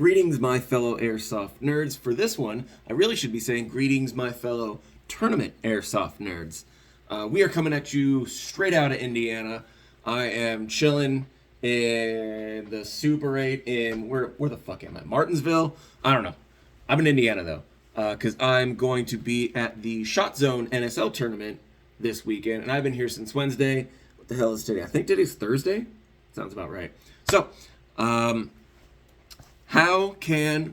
Greetings, my fellow airsoft nerds. For this one, I really should be saying greetings, my fellow tournament airsoft nerds. We are coming at you straight out of Indiana. I am chilling in the Super 8 in, where the fuck am I? Martinsville? I don't know. I'm in Indiana, though, because I'm going to be at the Shot Zone NSL tournament this weekend, and I've been here since Wednesday. What the hell is today? I think today's Thursday? Sounds about right. So,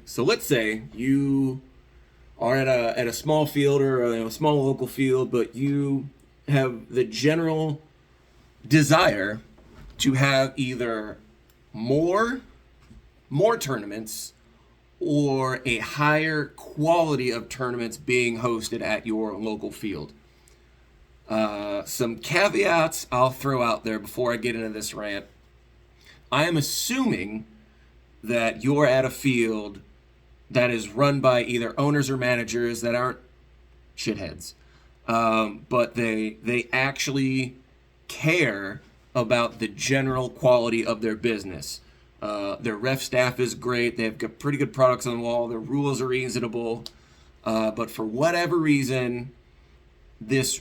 so let's say you are at a small field or a small local field, but you have the general desire to have either more tournaments or a higher quality of tournaments being hosted at your local field. Some caveats I'll throw out there before I get into this rant. I am assuming that you're at a field that is run by either owners or managers that aren't shitheads, but they actually care about the general quality of their business. Their ref staff is great. They've got pretty good products on the wall. Their rules are reasonable, but for whatever reason, this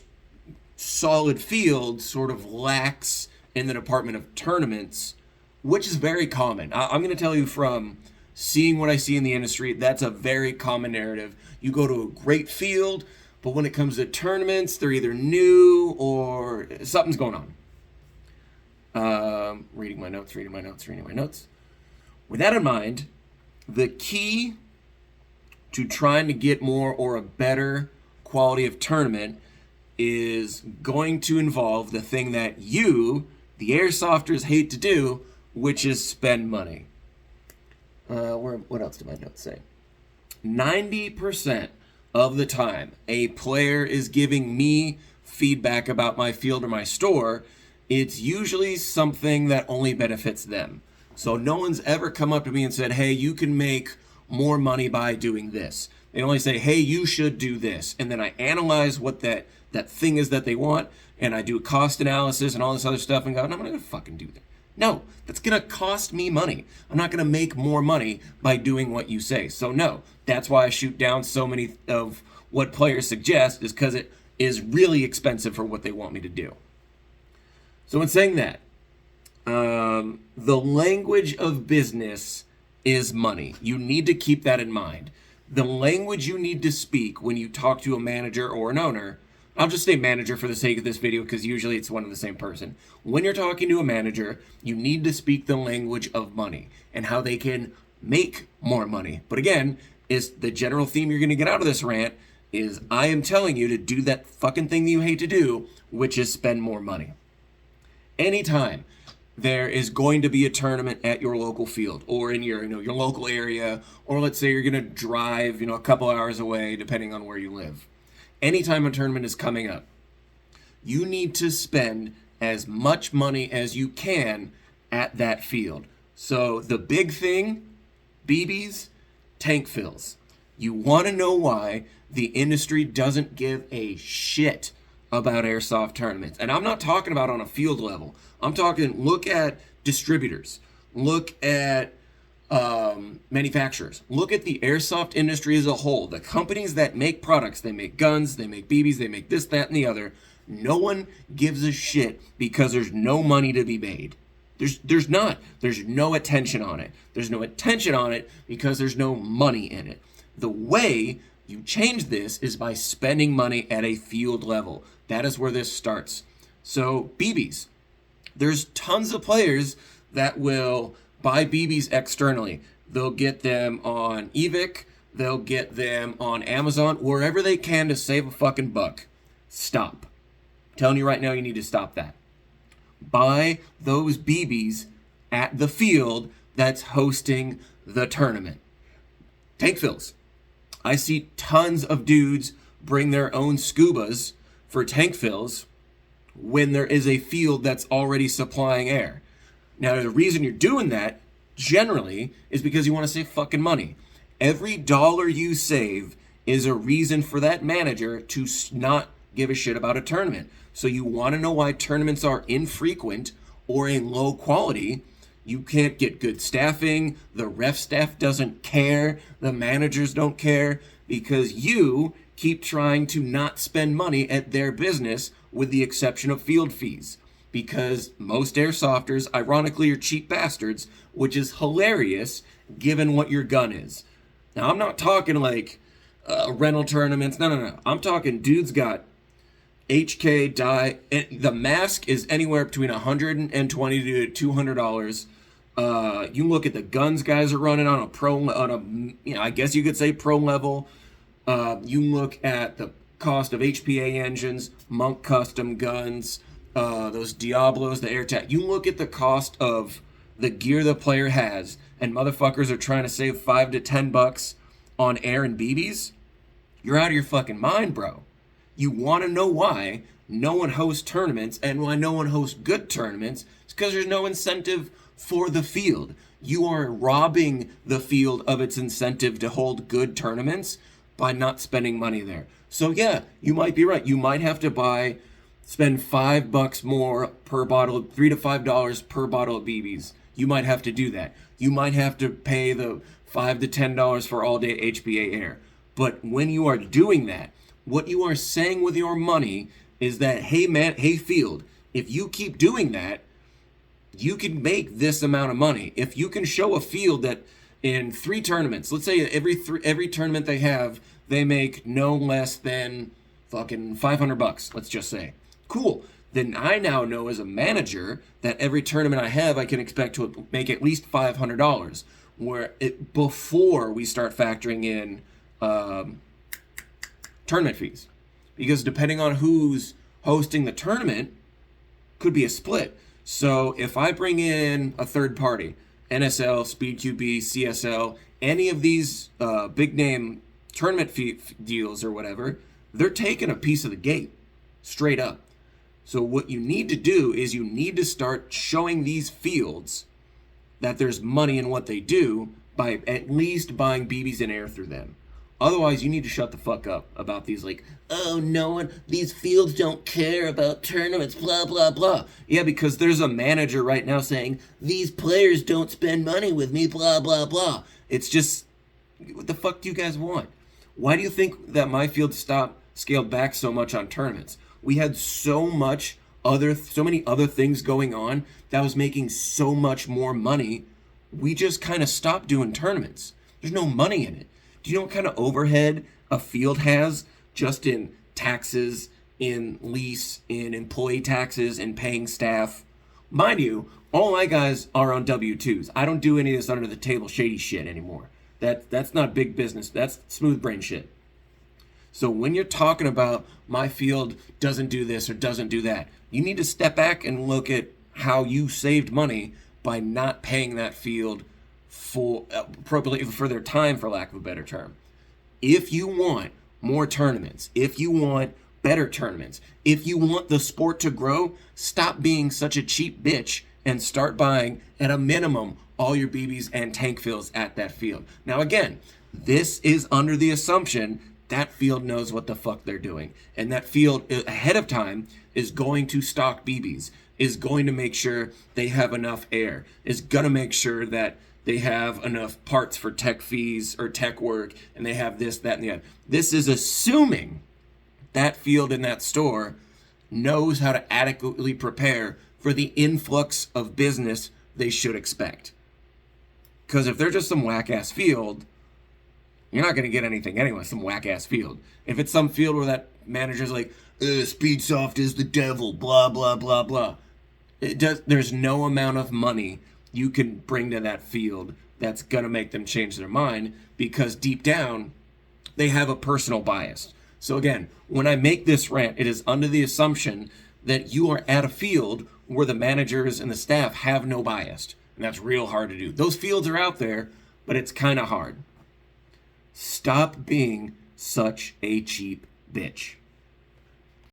solid field sort of lacks in the department of tournaments, which is very common. I'm going to tell you from seeing what I see in the industry, that's a very common narrative. You go to a great field, but when it comes to tournaments, they're either new or something's going on. Reading my notes. With that in mind, the key to trying to get more or a better quality of tournament is going to involve the thing that you, the airsofters, hate to do, which is spend money. What else did my notes say? 90% of the time a player is giving me feedback about my field or my store, it's usually something that only benefits them. So no one's ever come up to me and said, hey, you can make more money by doing this. They only say, hey, you should do this. And then I analyze what that thing is that they want, and I do a cost analysis and all this other stuff and go, no, I'm not going to fucking do that. No, that's going to cost me money. I'm not going to make more money by doing what you say. So no, that's why I shoot down so many of what players suggest, is because it is really expensive for what they want me to do. So in saying that, the language of business is money. You need to keep that in mind. The language you need to speak when you talk to a manager or an owner, I'll just say manager for the sake of this video because usually it's one and the same person. When you're talking to a manager, you need to speak the language of money and how they can make more money. But again, is the general theme you're going to get out of this rant is I am telling you to do that fucking thing that you hate to do, which is spend more money. Anytime there is going to be a tournament at your local field or in your local area, or let's say you're going to drive a couple hours away depending on where you live. Anytime a tournament is coming up, you need to spend as much money as you can at that field. So the big thing, BBs, tank fills. You want to know why the industry doesn't give a shit about airsoft tournaments. And I'm not talking about on a field level. I'm talking, look at distributors. Look at manufacturers. Look at the airsoft industry as a whole. The companies that make products, they make guns, they make BBs, they make this, that, and the other. No one gives a shit because there's no money to be made. There's not. There's no attention on it. There's no attention on it because there's no money in it. The way you change this is by spending money at a field level. That is where this starts. So BBs. There's tons of players that will buy BBs externally. They'll get them on eVic. They'll get them on Amazon, wherever they can to save a fucking buck. Stop. I'm telling you right now, you need to stop that. Buy those BBs at the field that's hosting the tournament. Tank fills. I see tons of dudes bring their own scubas for tank fills when there is a field that's already supplying air. Now, the reason you're doing that, generally, is because you want to save fucking money. Every dollar you save is a reason for that manager to not give a shit about a tournament. So you want to know why tournaments are infrequent or in low quality. You can't get good staffing. The ref staff doesn't care. The managers don't care because you keep trying to not spend money at their business with the exception of field fees. Because most airsofters, ironically, are cheap bastards, which is hilarious given what your gun is. Now, I'm not talking like rental tournaments. No. I'm talking dudes got HK die. The mask is anywhere between $120 to $200. You look at the guns guys are running on I guess you could say pro level. You look at the cost of HPA engines, Monk custom guns, those Diablos, the AirTag. You look at the cost of the gear the player has, and motherfuckers are trying to save $5 to $10 on air and BBs. You're out of your fucking mind, bro. You want to know why no one hosts tournaments, and why no one hosts good tournaments? It's because there's no incentive for the field. You are robbing the field of its incentive to hold good tournaments by not spending money there. So yeah, you might be right. You might have to spend $5 more per bottle, $3 to $5 per bottle of BBs. You might have to do that. You might have to pay the $5 to $10 for all day HPA air. But when you are doing that, what you are saying with your money is that, hey field, if you keep doing that, you can make this amount of money. If you can show a field that in 3 tournaments, let's say every tournament they have, they make no less than fucking $500, let's just say. Cool. Then I now know as a manager that every tournament I have, I can expect to make at least $500. Before we start factoring in tournament fees, because depending on who's hosting the tournament, could be a split. So if I bring in a third party, NSL, SpeedQB, CSL, any of these big name tournament fee deals or whatever, they're taking a piece of the gate, straight up. So what you need to do is you need to start showing these fields that there's money in what they do by at least buying BBs and air through them. Otherwise, you need to shut the fuck up about these, like, oh, these fields don't care about tournaments, blah, blah, blah. Yeah, because there's a manager right now saying, these players don't spend money with me, blah, blah, blah. It's just, what the fuck do you guys want? Why do you think that my field scaled back so much on tournaments? We had so many other things going on that was making so much more money. We just kind of stopped doing tournaments. There's no money in it. Do you know what kind of overhead a field has just in taxes, in lease, in employee taxes, in paying staff? Mind you, all my guys are on W-2s. I don't do any of this under the table shady shit anymore. That's not big business. That's smooth brain shit. So when you're talking about my field doesn't do this or doesn't do that, you need to step back and look at how you saved money by not paying that field appropriately for their time, for lack of a better term. If you want more tournaments, if you want better tournaments, if you want the sport to grow, stop being such a cheap bitch and start buying, at a minimum, all your BBs and tank fills at that field. Now again, this is under the assumption that field knows what the fuck they're doing. And that field ahead of time is going to stock BBs, is going to make sure they have enough air, is going to make sure that they have enough parts for tech fees or tech work, and they have this, that, and the other. This is assuming that field in that store knows how to adequately prepare for the influx of business they should expect. Because if they're just some whack-ass field, you're not going to get anything anyway, some whack-ass field. If it's some field where that manager's like, Speedsoft is the devil, blah, blah, blah, blah. There's no amount of money you can bring to that field that's going to make them change their mind, because deep down, they have a personal bias. So again, when I make this rant, it is under the assumption that you are at a field where the managers and the staff have no bias. And that's real hard to do. Those fields are out there, but it's kind of hard. Stop being such a cheap bitch.